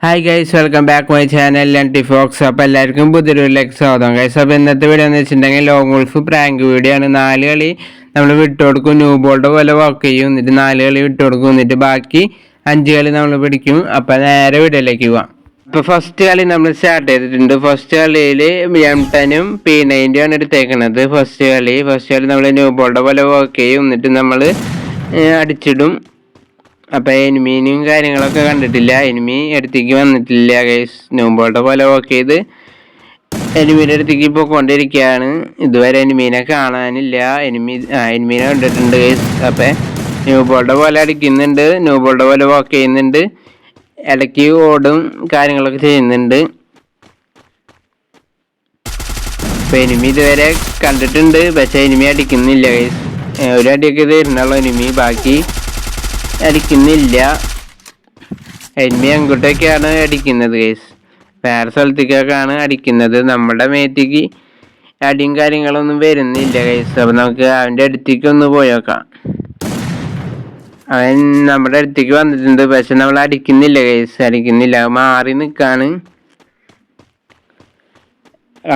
Hi guys, welcome back my channel folks. അപ്പോൾ എല്ലാവർക്കും പുതിയൊരുലേക്ക് സ്വാഗതം ഗൈസ്. അപ്പോൾ ഇന്നത്തെ വീഡിയോ എന്ന് വെച്ചിട്ടുണ്ടെങ്കിൽ ലോങ് ഗോൾഫ് പ്രാങ്ക് വീഡിയോ ആണ്. 4 കളി നമ്മൾ വിട്ടുകൊടുക്കും, ന്യൂ ബോൾഡ് പോലെ വർക്ക് ചെയ്യും, എന്നിട്ട് 4 കളി വിട്ടുകൊടുക്കും, എന്നിട്ട് ബാക്കി 5 കളി നമ്മൾ പിടിക്കും. അപ്പോൾ നേരെ വീഡിയോയിലേക്ക് പോവാം. ഇപ്പോൾ ഫസ്റ്റ് കളി നമ്മൾ സ്റ്റാർട്ട് ചെയ്തിട്ടുണ്ട്. ഫസ്റ്റ് കളിയിൽ M10-ഉം P90 ആണ് എടുത്തേക്കുന്നത്. ഫസ്റ്റ് കളി നമ്മൾ ന്യൂ ബോൾഡ് പോലെ വർക്ക് ചെയ്യും, എന്നിട്ട് നമ്മൾ അടിച്ചിടും. അപ്പോൾ എനിമീനും കാര്യങ്ങളൊക്കെ കണ്ടിട്ടില്ല, എനിമി അടുത്തേക്ക് വന്നിട്ടില്ല ഗൈസ്. ന്യൂബോൾഡ് പോലെ വർക്ക് ചെയ്ത് എനിമീൻ്റെ അടുത്തേക്ക് പോയിക്കൊണ്ടിരിക്കുകയാണ്. ഇതുവരെ എനിമീനെ കാണാനില്ല. എനിമീനെ കണ്ടിട്ടുണ്ട് ഗൈസ്. അപ്പോൾ ന്യൂബോൾഡ് പോലെ അടിക്കുന്നുണ്ട്, ന്യൂബോൾഡ് പോലെ വർക്ക് ചെയ്യുന്നുണ്ട്, ഇടയ്ക്ക് ഓടും കാര്യങ്ങളൊക്കെ ചെയ്യുന്നുണ്ട്. അപ്പോൾ എനിമി ഇതുവരെ കണ്ടിട്ടുണ്ട്, പക്ഷേ എനിമി അടിക്കുന്നില്ല ഗൈസ്. ഒരു അടിയൊക്കെ തരുന്നുള്ളൂ എനിമി, ബാക്കി അടിക്കുന്നില്ല. എനിമി അങ്ങോട്ടേക്കാണ് അടിക്കുന്നത് ഗൈസ്, വേറെ സ്ഥലത്തേക്കൊക്കെയാണ് അടിക്കുന്നത്. നമ്മുടെ മേത്തേക്ക് അടിയും കാര്യങ്ങളൊന്നും വരുന്നില്ല ഗൈസ്. അപ്പോൾ നമുക്ക് അവൻ്റെ അടുത്തേക്ക് ഒന്ന് പോയി നോക്കാം. അവൻ നമ്മുടെ അടുത്തേക്ക് വന്നിട്ടുണ്ട്, പക്ഷെ നമ്മൾ അടിക്കുന്നില്ല ഗൈസ്, അടിക്കുന്നില്ല. മാറി നിൽക്കാണ്.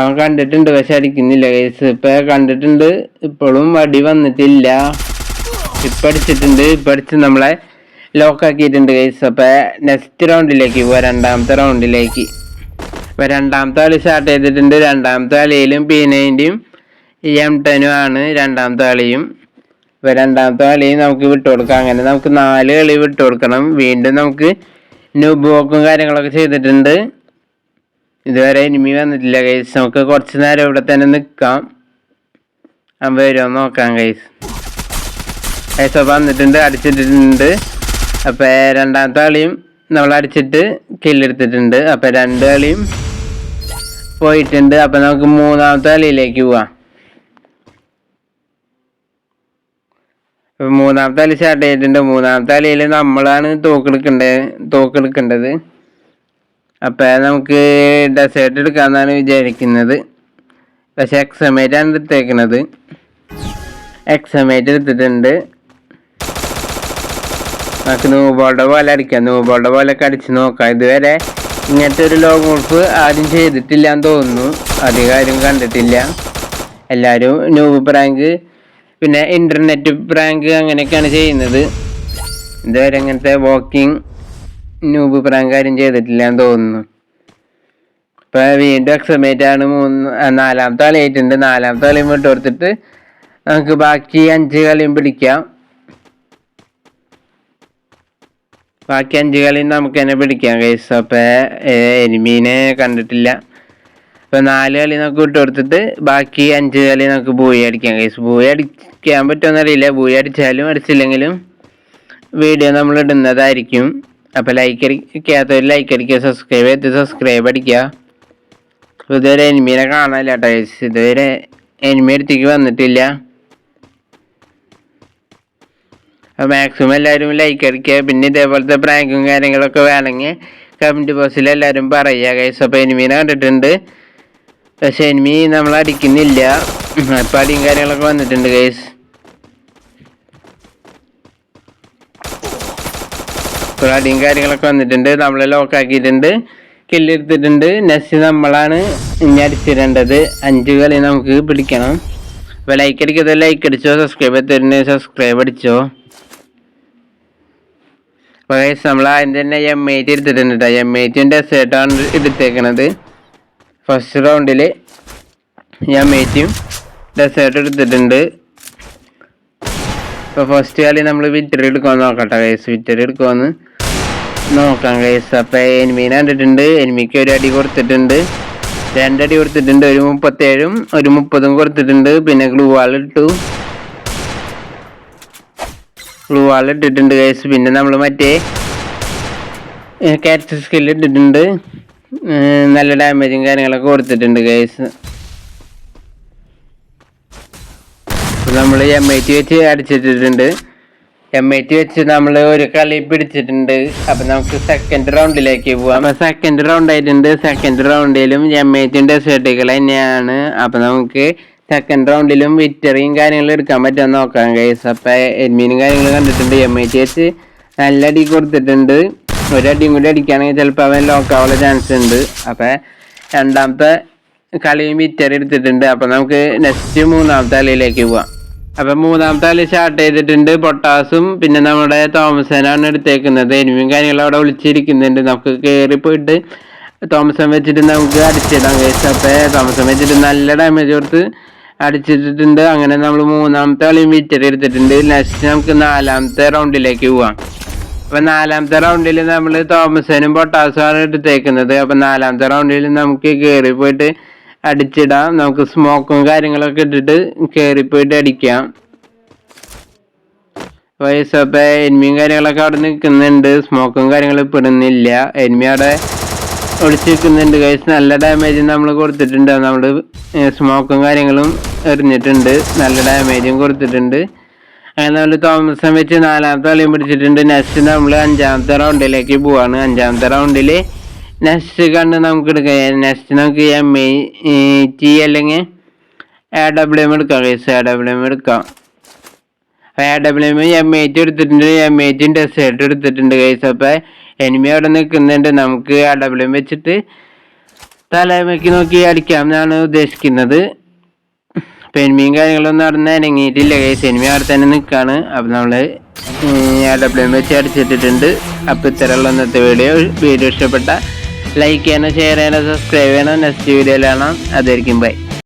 അവൻ കണ്ടിട്ടുണ്ട് പക്ഷെ അടിക്കുന്നില്ല ഗൈസ്. ഇപ്പം കണ്ടിട്ടുണ്ട്, ഇപ്പോഴും അടി വന്നിട്ടില്ല. ഇപ്പം അടിച്ചിട്ടുണ്ട്, ഇപ്പം അടിച്ച് നമ്മളെ ലോക്കാക്കിയിട്ടുണ്ട് ഗൈസ്. അപ്പോൾ നെക്സ്റ്റ് റൗണ്ടിലേക്ക് പോവാം, രണ്ടാമത്തെ റൗണ്ടിലേക്ക്. അപ്പോൾ രണ്ടാമത്തെ കളി സ്റ്റാർട്ട് ചെയ്തിട്ടുണ്ട്. രണ്ടാമത്തെ കളിയിലും P90-ഉം M10-ഉം ആണ് രണ്ടാമത്തെ കളിയും. അപ്പോൾ രണ്ടാമത്തെ കളിയും നമുക്ക് വിട്ടുകൊടുക്കാം. അങ്ങനെ നമുക്ക് 4 കളി വിട്ടുകൊടുക്കണം. വീണ്ടും നമുക്ക് ന്യൂബോക്കും കാര്യങ്ങളൊക്കെ ചെയ്തിട്ടുണ്ട്. ഇതുവരെ എനിമി വന്നിട്ടില്ല ഗൈസ്. നമുക്ക് കുറച്ച് നേരം ഇവിടെ തന്നെ നിൽക്കാം, അവൻ വരുമോ നോക്കാം ഗൈസ്. ഗൈസ് വന്നിട്ടുണ്ട്, അടിച്ചിട്ടുണ്ട്. അപ്പോൾ രണ്ടാമത്തെ കളിയും നമ്മൾ അടിച്ചിട്ട് കില്ലെടുത്തിട്ടുണ്ട്. അപ്പോൾ 2 കളിയും പോയിട്ടുണ്ട്. അപ്പോൾ നമുക്ക് മൂന്നാമത്തെ കളിയിലേക്ക് പോവാം. അപ്പോൾ മൂന്നാമത്തെ കളി സ്റ്റാർട്ട് ചെയ്തിട്ടുണ്ട്. മൂന്നാമത്തെ കളിയിൽ നമ്മളാണ് തോക്കെടുക്കേണ്ടത്. അപ്പോൾ നമുക്ക് ഡെസേർട്ട് എടുക്കാമെന്നാണ് വിചാരിക്കുന്നത്, പക്ഷെ എക്സമേറ്റാണ് എടുത്തേക്കുന്നത്. എക്സമേറ്റ് എടുത്തിട്ടുണ്ട്. നമുക്ക് ന്യൂബോൾഡ് പോലെ അടിക്കാം, ന്യൂബോൾഡ് പോലെയൊക്കെ അടിച്ച് നോക്കാം. ഇതുവരെ ഇങ്ങനത്തെ ഒരു ലോങ് ഗോൾഫ് ആരും ചെയ്തിട്ടില്ല എന്ന് തോന്നുന്നു, അധികം ആരും കണ്ടിട്ടില്ല. എല്ലാവരും ന്യൂബ് പ്രാങ്ക്, പിന്നെ ഇൻ്റർനെറ്റ് പ്രാങ്ക് അങ്ങനെയൊക്കെയാണ് ചെയ്യുന്നത്. ഇതുവരെ ഇങ്ങനത്തെ വാക്കിംഗ് ന്യൂബ് പ്രാങ്ക് ആരും ചെയ്തിട്ടില്ല എന്ന് തോന്നുന്നു. ഇപ്പോൾ വീണ്ടും എക്സമേറ്റാണ്. നാലാമത്തെ കളി ആയിട്ടുണ്ട്. നാലാമത്തെ കളിയും വിട്ട് കൊടുത്തിട്ട് നമുക്ക് ബാക്കി 5 കളിയും പിടിക്കാം. ബാക്കി 5 കളിയും നമുക്ക് തന്നെ പിടിക്കാം ഗൈസ്. അപ്പോൾ എനിമീനെ കണ്ടിട്ടില്ല. അപ്പോൾ 4 കളി നമുക്ക് വിട്ട് കൊടുത്തിട്ട് ബാക്കി 5 കളി നമുക്ക് ബൂയി അടിക്കാം ഗൈസ്. ബൂയി അടിക്കാൻ പറ്റുമെന്നറിയില്ല, ബൂയി അടിച്ചാലും അടിച്ചില്ലെങ്കിലും വീഡിയോ നമ്മൾ ഇടുന്നതായിരിക്കും. അപ്പോൾ ലൈക്ക് അടിക്കാത്തൊരു ലൈക്ക് അടിക്കുക, സബ്സ്ക്രൈബ് അടിക്കുക. ഇതുവരെ എനിമീനെ കാണാനില്ല കേട്ടോ ഗൈസ്, ഇതുവരെ എനിമി അടുത്തേക്ക് വന്നിട്ടില്ല. മാക്സിമം എല്ലാവരും ലൈക്ക് അടിക്കുക. പിന്നെ ഇതേപോലത്തെ പ്രാങ്കും കാര്യങ്ങളൊക്കെ വേണമെങ്കിൽ കമൻറ്റ് ബോക്സിൽ എല്ലാവരും പറയുക ഗൈസ്. അപ്പോൾ എനിമീനെ കണ്ടിട്ടുണ്ട്, പക്ഷെ എനിമി നമ്മൾ അടിക്കുന്നില്ല. ഇപ്പം അടിയും കാര്യങ്ങളൊക്കെ വന്നിട്ടുണ്ട് ഗൈസ്. ഇപ്പോൾ അടിയും കാര്യങ്ങളൊക്കെ വന്നിട്ടുണ്ട്, നമ്മളെ ലോക്കാക്കിയിട്ടുണ്ട്, കില്ലെടുത്തിട്ടുണ്ട്. നെക്സ്റ്റ് നമ്മളാണ് ഇനി അടിച്ചിടേണ്ടത്. 5 കളി നമുക്ക് പിടിക്കണം. അപ്പോൾ ലൈക്ക് അടിക്കാതെ ലൈക്ക് അടിച്ചോ, സബ്സ്ക്രൈബ് അടിച്ചോ. അപ്പോൾ ഗൈസ് നമ്മൾ ആദ്യം തന്നെ M80 എടുത്തിട്ടുണ്ട് കേട്ടോ. M80 ഡെസേർട്ടാണ് എടുത്തേക്കണത്. ഫസ്റ്റ് റൗണ്ടിൽ M80 ഡെസേർട്ട് എടുത്തിട്ടുണ്ട്. അപ്പോൾ ഫസ്റ്റ് കളി നമ്മൾ വിക്ടറി എടുക്കുമെന്ന് നോക്കട്ടെ ഗൈസ്, വിക്ടറി എടുക്കുമെന്ന് നോക്കാം ഗൈസ്. അപ്പോൾ എനിമീനെ കണ്ടിട്ടുണ്ട്, എനിമിക്ക് 1 അടി കൊടുത്തിട്ടുണ്ട്, 2 അടി കൊടുത്തിട്ടുണ്ട്, ഒരു 37-ഉം ഒരു 30-ഉം കൊടുത്തിട്ടുണ്ട്. പിന്നെ ഗ്ലൂ വാൾ ഇട്ടിട്ടുണ്ട് ഗൈസ്. പിന്നെ നമ്മൾ മറ്റേ ക്യാച്ച് സ്കില്ല് ഇട്ടിട്ടുണ്ട്, നല്ല ഡാമേജും കാര്യങ്ങളൊക്കെ കൊടുത്തിട്ടുണ്ട് ഗൈസ്. നമ്മൾ M80 വെച്ച് അടിച്ചിട്ടിട്ടുണ്ട്. M80 വെച്ച് നമ്മൾ ഒരു കളി പിടിച്ചിട്ടുണ്ട്. അപ്പം നമുക്ക് സെക്കൻഡ് റൗണ്ടിലേക്ക് പോവാം. സെക്കൻഡ് റൗണ്ട് ആയിട്ടുണ്ട്. സെക്കൻഡ് റൗണ്ടിലും M80 ഡെസേർട്ടുകൾ തന്നെയാണ്. അപ്പം നമുക്ക് സെക്കൻഡ് റൗണ്ടിലും വിക്ടറിയും കാര്യങ്ങളും എടുക്കാൻ പറ്റുമെന്ന് നോക്കാം ഗൈസ്. അപ്പം എനിമീനും കാര്യങ്ങളും കണ്ടിട്ടുണ്ട്. M80 വെച്ച് നല്ല അടി കൊടുത്തിട്ടുണ്ട്. ഒരടിയും കൂടി അടിക്കുകയാണെങ്കിൽ ചിലപ്പോൾ അവൻ ലോക്കാവാനുള്ള ചാൻസ് ഉണ്ട്. അപ്പം രണ്ടാമത്തെ കളിയും വിക്ടറി എടുത്തിട്ടുണ്ട്. അപ്പം നമുക്ക് നെക്സ്റ്റ് മൂന്നാമത്തെ കളിയിലേക്ക് പോവാം. അപ്പം മൂന്നാമത്തെ കളി സ്റ്റാർട്ട് ചെയ്തിട്ടുണ്ട്. പൊട്ടാസും പിന്നെ നമ്മുടെ തോമസനാണ് എടുത്തേക്കുന്നത്. എനിമിയും കാര്യങ്ങളും അവിടെ വിളിച്ചിരിക്കുന്നുണ്ട്. നമുക്ക് കയറി പോയിട്ട് തോമസൻ വെച്ചിട്ട് നമുക്ക് അടിച്ചിടാം ഗൈസ്. അപ്പം തോമസൻ വെച്ചിട്ട് നല്ല ഡാമേജ് കൊടുത്ത് അടിച്ചിട്ടുണ്ട്. അങ്ങനെ നമ്മൾ മൂന്നാമത്തെ കളിയും വിക്ടറി എടുത്തിട്ടുണ്ട്. നെക്സ്റ്റ് നമുക്ക് നാലാമത്തെ റൗണ്ടിലേക്ക് പോവാം. അപ്പം നാലാമത്തെ റൗണ്ടിൽ നമ്മൾ തോമസനും പൊട്ടാസുമാണ് എടുത്തേക്കുന്നത്. അപ്പം നാലാമത്തെ റൗണ്ടിൽ നമുക്ക് കയറി പോയിട്ട് അടിച്ചിടാം. നമുക്ക് സ്മോക്കും കാര്യങ്ങളൊക്കെ ഇട്ടിട്ട് കയറിപ്പോയിട്ട് അടിക്കാം വയസ്സ്. അപ്പം എനിമിയും കാര്യങ്ങളൊക്കെ അവിടെ നിൽക്കുന്നുണ്ട്. സ്മോക്കും കാര്യങ്ങളും ഇപ്പം ഇടുന്നില്ല. എനിമി അവിടെ ഒളിച്ച് നിൽക്കുന്നുണ്ട് ഗൈസ്. നല്ല ഡാമേജ് നമ്മൾ കൊടുത്തിട്ടുണ്ട്. നമ്മൾ സ്മോക്കും കാര്യങ്ങളും എറിഞ്ഞിട്ടുണ്ട്. നല്ല ഡാമേജും കൊടുത്തിട്ടുണ്ട്. അങ്ങനെ നമ്മൾ തോമസൻ വെച്ച് നാലാമത്തെ കളിയും പിടിച്ചിട്ടുണ്ട്. നെക്സ്റ്റ് നമ്മൾ അഞ്ചാമത്തെ റൗണ്ടിലേക്ക് പോവാണ്. അഞ്ചാമത്തെ റൗണ്ടിൽ നെക്സ്റ്റ് കണ്ട് നമുക്ക് എടുക്കാം. നെക്സ്റ്റ് നമുക്ക് MAT അല്ലെങ്കിൽ AWM എടുക്കാം ഗൈസ്. AWM എടുക്കാം. AWM MAT എടുത്തിട്ടുണ്ട്. MAT ഡെസേർട്ട് എടുത്തിട്ടുണ്ട് ഗൈസ്. അപ്പം എനിമി അവിടെ നിൽക്കുന്നുണ്ട്. നമുക്ക് AWM വെച്ചിട്ട് തലമയ്ക്ക് നോക്കി അടിക്കാം എന്നാണ് ഉദ്ദേശിക്കുന്നത്. അപ്പം എനിമിയും കാര്യങ്ങളൊന്നും അവിടെ അനങ്ങിയിട്ടില്ല ഗൈസ്. എനിമി അവിടെ തന്നെ നിൽക്കുകയാണ്. അപ്പം നമ്മൾ AWM വെച്ച് അടിച്ചിട്ടിട്ടുണ്ട്. അപ്പം ഇത്തരമുള്ള ഇന്നത്തെ വീഡിയോ ഇഷ്ടപ്പെട്ട ലൈക്ക് ചെയ്യണം, ഷെയർ ചെയ്യണം, സബ്സ്ക്രൈബ് ചെയ്യണം. നെക്സ്റ്റ് വീഡിയോയിൽ കാണാം. അതായിരിക്കും ബൈ.